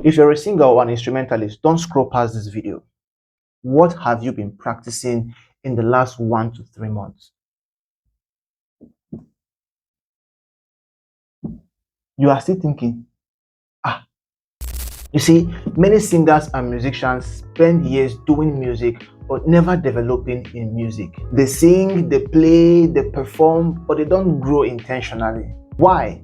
If you're a singer or an instrumentalist, don't scroll past this video. What have you been practicing in the last 1 to 3 months? You are still thinking, you see, many singers and musicians spend years doing music but never developing in music. They sing, they play, they perform, but they don't grow intentionally. Why?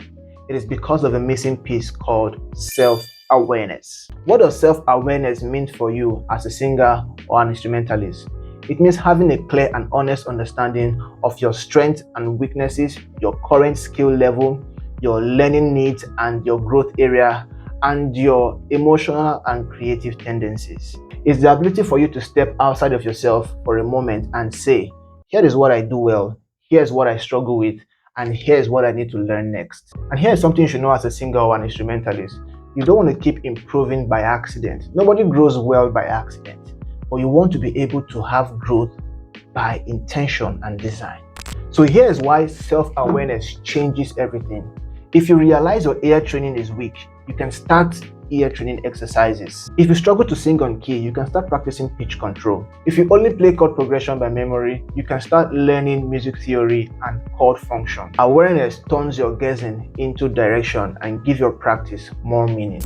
It is because of a missing piece called self-awareness. What does self-awareness mean for you as a singer or an instrumentalist? It means having a clear and honest understanding of your strengths and weaknesses, your current skill level, your learning needs and your growth area, and your emotional and creative tendencies. It's the ability for you to step outside of yourself for a moment and say, here is what I do well, here's what I struggle with, and here's what I need to learn next. And here's something you should know as a singer or an instrumentalist. You don't want to keep improving by accident. Nobody grows well by accident, but you want to be able to have growth by intention and design. So here's why self-awareness changes everything. If you realize your ear training is weak, you can start ear training exercises. If you struggle to sing on key, you can start practicing pitch control. If you only play chord progression by memory, you can start learning music theory and chord function. Awareness turns your guessing into direction and gives your practice more meaning.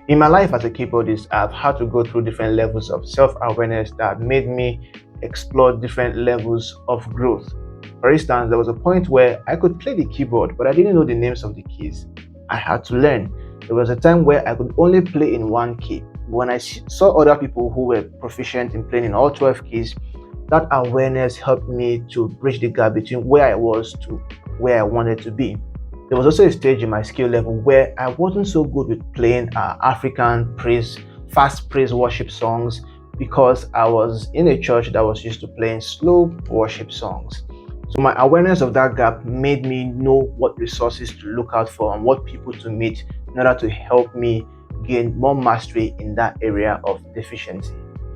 In my life as a keyboardist, I've had to go through different levels of self-awareness that made me explore different levels of growth. For instance, there was a point where I could play the keyboard, but I didn't know the names of the keys. I had to learn. There was a time where I could only play in one key. When I saw other people who were proficient in playing in all 12 keys, that awareness helped me to bridge the gap between where I was to where I wanted to be. There was also a stage in my skill level where I wasn't so good with playing African praise, fast praise worship songs because I was in a church that was used to playing slow worship songs. So my awareness of that gap made me know what resources to look out for and what people to meet in order to help me gain more mastery in that area of deficiency.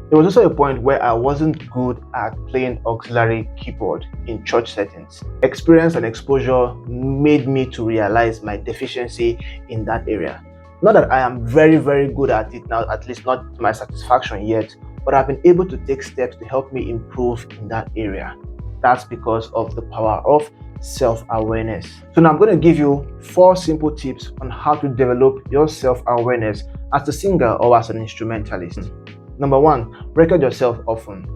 There was also a point where I wasn't good at playing auxiliary keyboard in church settings. Experience and exposure made me to realize my deficiency in that area. Not that I am very, very good at it now, at least not to my satisfaction yet, but I've been able to take steps to help me improve in that area. That's because of the power of self-awareness. So now I'm going to give you 4 simple tips on how to develop your self-awareness as a singer or as an instrumentalist. Number 1, record yourself often.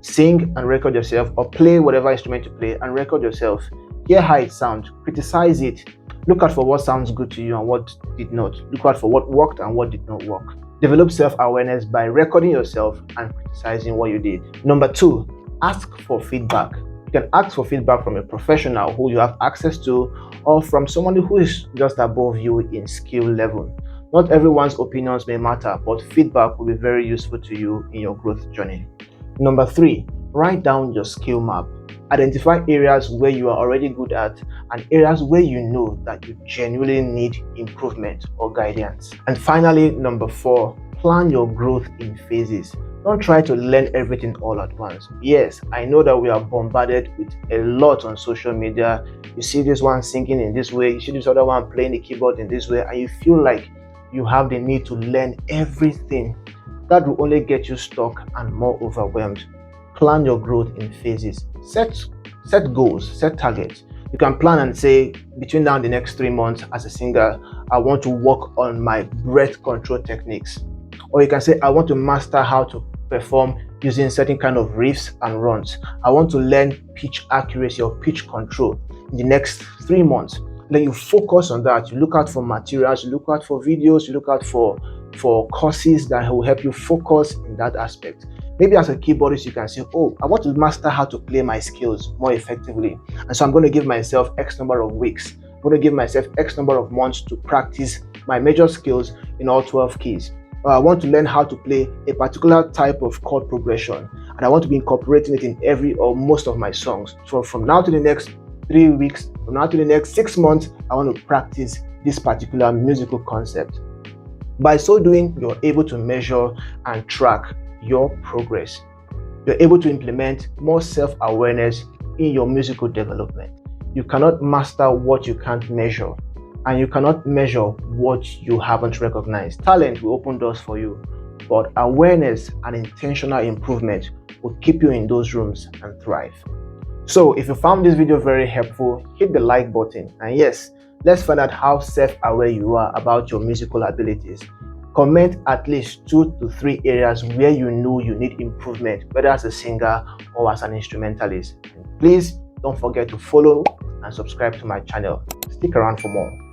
Sing and record yourself, or play whatever instrument you play and record yourself. Hear how it sounds, criticize it. Look out for what sounds good to you and what did not. Look out for what worked and what did not work. Develop self-awareness by recording yourself and criticizing what you did. Number 2, ask for feedback. You can ask for feedback from a professional who you have access to or from someone who is just above you in skill level. Not everyone's opinions may matter, but feedback will be very useful to you in your growth journey. Number 3, write down your skill map. Identify areas where you are already good at and areas where you know that you genuinely need improvement or guidance. And finally, number 4, plan your growth in phases. Don't try to learn everything all at once. Yes, I know that we are bombarded with a lot on social media. You see this one singing in this way, you see this other one playing the keyboard in this way, and you feel like you have the need to learn everything. That will only get you stuck and more overwhelmed. Plan your growth in phases. Set goals, set targets. You can plan and say, between now and the next 3 months as a singer, I want to work on my breath control techniques. Or you can say, I want to master how to perform using certain kind of riffs and runs. I want to learn pitch accuracy or pitch control in the next 3 months. Then you focus on that. You look out for materials, you look out for videos, you look out for courses that will help you focus in that aspect. Maybe as a keyboardist, you can say, oh, I want to master how to play my skills more effectively. And so I'm going to give myself X number of weeks. I'm going to give myself X number of months to practice my major skills in all 12 keys. I want to learn how to play a particular type of chord progression, and I want to be incorporating it in every or most of my songs. So from now to the next 3 weeks, from now to the next 6 months, I want to practice this particular musical concept. By so doing, you're able to measure and track your progress. You're able to implement more self-awareness in your musical development. You cannot master what you can't measure. and you cannot measure what you haven't recognized. Talent will open doors for you, but awareness and intentional improvement will keep you in those rooms and thrive. So if you found this video very helpful, hit the like button, and yes, let's find out how self-aware you are about your musical abilities. Comment at least 2 to 3 areas where you know you need improvement, whether as a singer or as an instrumentalist. And please don't forget to follow and subscribe to my channel. Stick around for more.